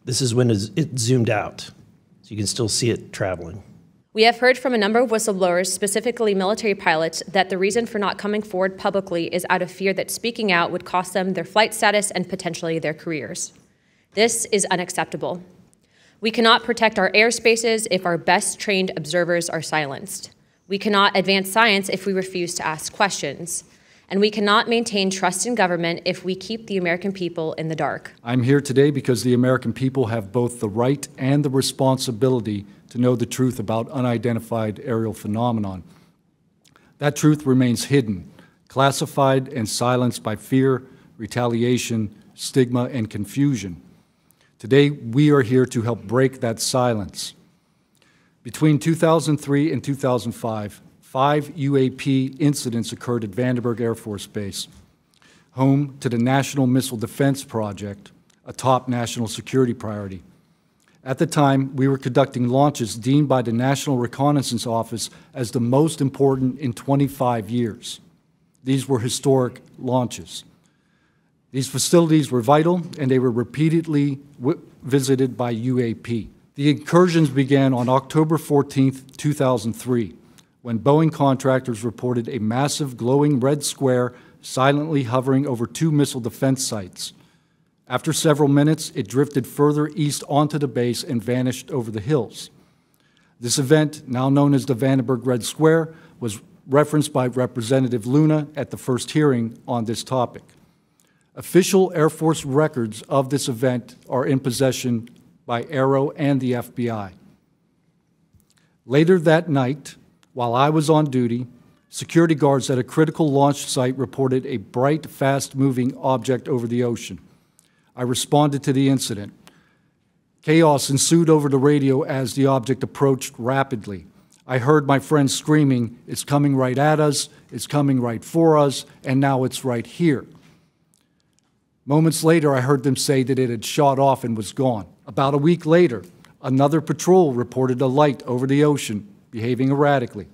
This is when it zoomed out, so you can still see it traveling. We have heard from a number of whistleblowers, specifically military pilots, that the reason for not coming forward publicly is out of fear that speaking out would cost them their flight status and potentially their careers. This is unacceptable. We cannot protect our airspaces if our best trained observers are silenced. We cannot advance science if we refuse to ask questions. And we cannot maintain trust in government if we keep the American people in the dark. I'm here today because the American people have both the right and the responsibility to know the truth about unidentified aerial phenomenon. That truth remains hidden, classified and silenced by fear, retaliation, stigma, and confusion. Today, we are here to help break that silence. Between 2003 and 2005, 5 UAP incidents occurred at Vandenberg Air Force Base, home to the National Missile Defense Project, a top national security priority. At the time, we were conducting launches deemed by the National Reconnaissance Office as the most important in 25 years. These were historic launches. These facilities were vital, and they were repeatedly visited by UAP. The incursions began on October 14, 2003, when Boeing contractors reported a massive glowing red square silently hovering over 2 missile defense sites. After several minutes, it drifted further east onto the base and vanished over the hills. This event, now known as the Vandenberg Red Square, was referenced by Representative Luna at the first hearing on this topic. Official Air Force records of this event are in possession by Aero and the FBI. Later that night, while I was on duty, security guards at a critical launch site reported a bright, fast-moving object over the ocean. I responded to the incident. Chaos ensued over the radio as the object approached rapidly. I heard my friends screaming, "It's coming right at us, it's coming right for us, and now it's right here." Moments later, I heard them say that it had shot off and was gone. About a week later, another patrol reported a light over the ocean, behaving erratically.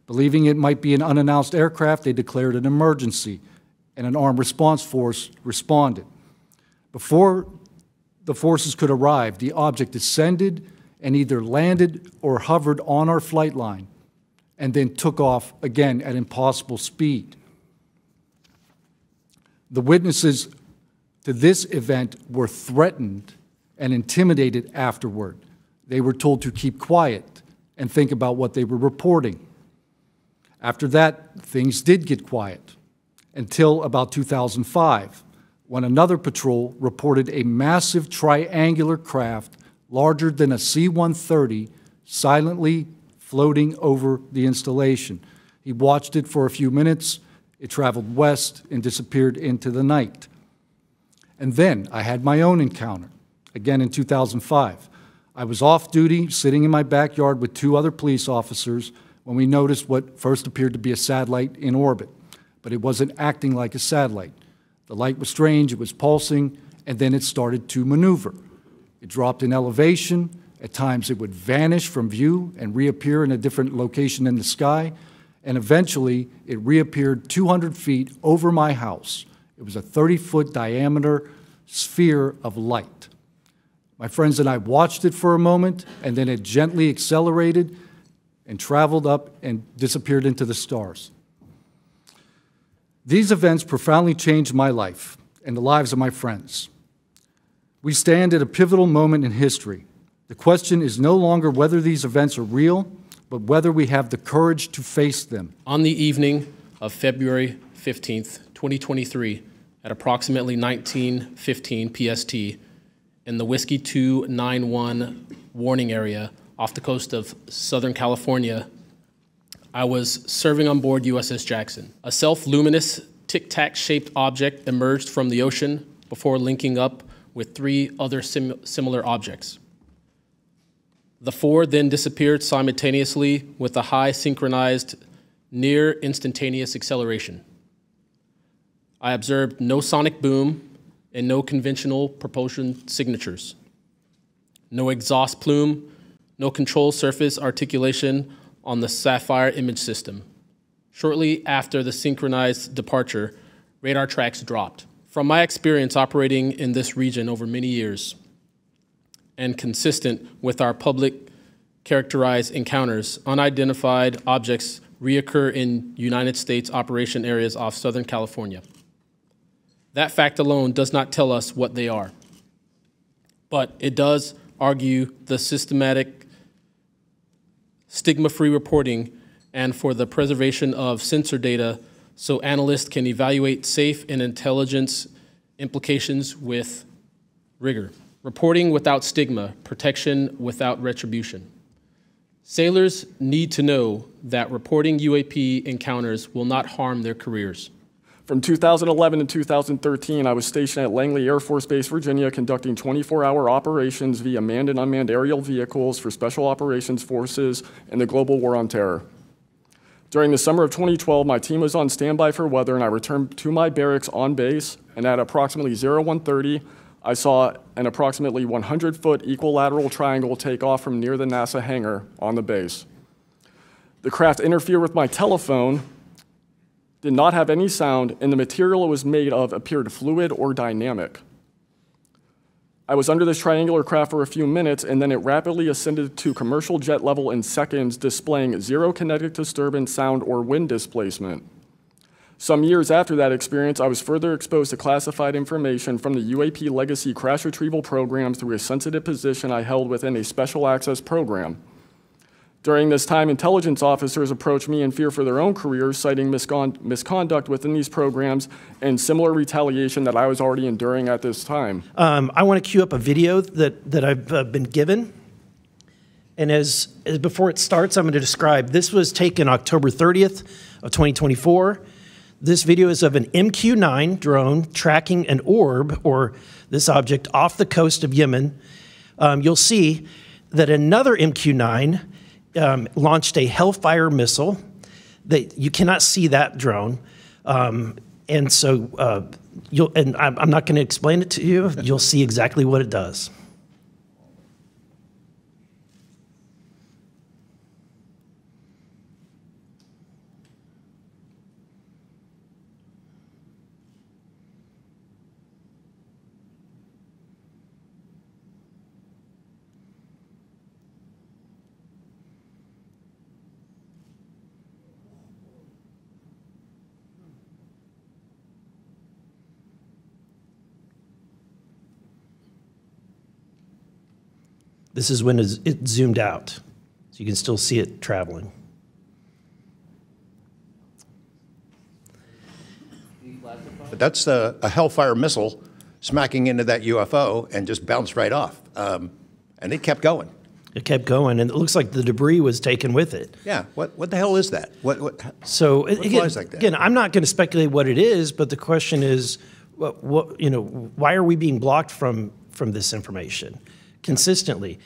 Believing it might be an unannounced aircraft, they declared an emergency, and an armed response force responded. Before the forces could arrive, the object descended and either landed or hovered on our flight line, and then took off again at impossible speed. The witnesses to this event were threatened and intimidated afterward. They were told to keep quiet and think about what they were reporting. After that, things did get quiet until about 2005, when another patrol reported a massive triangular craft larger than a C-130 silently floating over the installation. He watched it for a few minutes. It traveled west and disappeared into the night. And then I had my own encounter, again in 2005. I was off duty, sitting in my backyard with 2 other police officers when we noticed what first appeared to be a satellite in orbit, but it wasn't acting like a satellite. The light was strange, it was pulsing, and then it started to maneuver. It dropped in elevation. At times it would vanish from view and reappear in a different location in the sky, and eventually it reappeared 200 feet over my house. It was a 30-foot diameter sphere of light. My friends and I watched it for a moment, and then it gently accelerated and traveled up and disappeared into the stars. These events profoundly changed my life and the lives of my friends. We stand at a pivotal moment in history. The question is no longer whether these events are real, but whether we have the courage to face them. On the evening of February 15th, 2023, at approximately 19:15 PST, in the Whiskey 291 warning area off the coast of Southern California, I was serving on board USS Jackson. A self-luminous tic-tac-shaped object emerged from the ocean before linking up with 3 other similar objects. The 4 then disappeared simultaneously with a high synchronized, near instantaneous acceleration. I observed no sonic boom and no conventional propulsion signatures. No exhaust plume, no control surface articulation on the Sapphire image system. Shortly after the synchronized departure, radar tracks dropped. From my experience operating in this region over many years, and consistent with our public characterized encounters. Unidentified objects reoccur in United States operation areas off Southern California. That fact alone does not tell us what they are, but it does argue the systematic stigma-free reporting and for the preservation of sensor data so analysts can evaluate safe and intelligence implications with rigor. Reporting without stigma, protection without retribution. Sailors need to know that reporting UAP encounters will not harm their careers. From 2011 to 2013, I was stationed at Langley Air Force Base, Virginia, conducting 24-hour operations via manned and unmanned aerial vehicles for Special Operations Forces in the global war on terror. During the summer of 2012, my team was on standby for weather, and I returned to my barracks on base, and at approximately 01:30, I saw an approximately 100-foot equilateral triangle take off from near the NASA hangar on the base. The craft interfered with my telephone, did not have any sound, and the material it was made of appeared fluid or dynamic. I was under this triangular craft for a few minutes, and then it rapidly ascended to commercial jet level in seconds, displaying zero kinetic disturbance, sound, or wind displacement. Some years after that experience, I was further exposed to classified information from the UAP Legacy Crash Retrieval Program through a sensitive position I held within a special access program. During this time, intelligence officers approached me in fear for their own careers, citing misconduct within these programs and similar retaliation that I was already enduring at this time. I want to cue up a video that I've been given. And as before it starts, I'm going to describe. This was taken October 30th of 2024. This video is of an MQ-9 drone tracking an orb, or this object, off the coast of Yemen. You'll see that another MQ-9 launched a Hellfire missile. That you cannot see that drone, and so I'm not going to explain it to you. You'll see exactly what it does. This is when it zoomed out, so you can still see it traveling. But that's a Hellfire missile smacking into that UFO and just bounced right off. And it kept going. It kept going, and it looks like the debris was taken with it. Yeah, what the hell is that? So what again, flies like that? Again, I'm not going to speculate what it is, but the question is, why are we being blocked from this information consistently?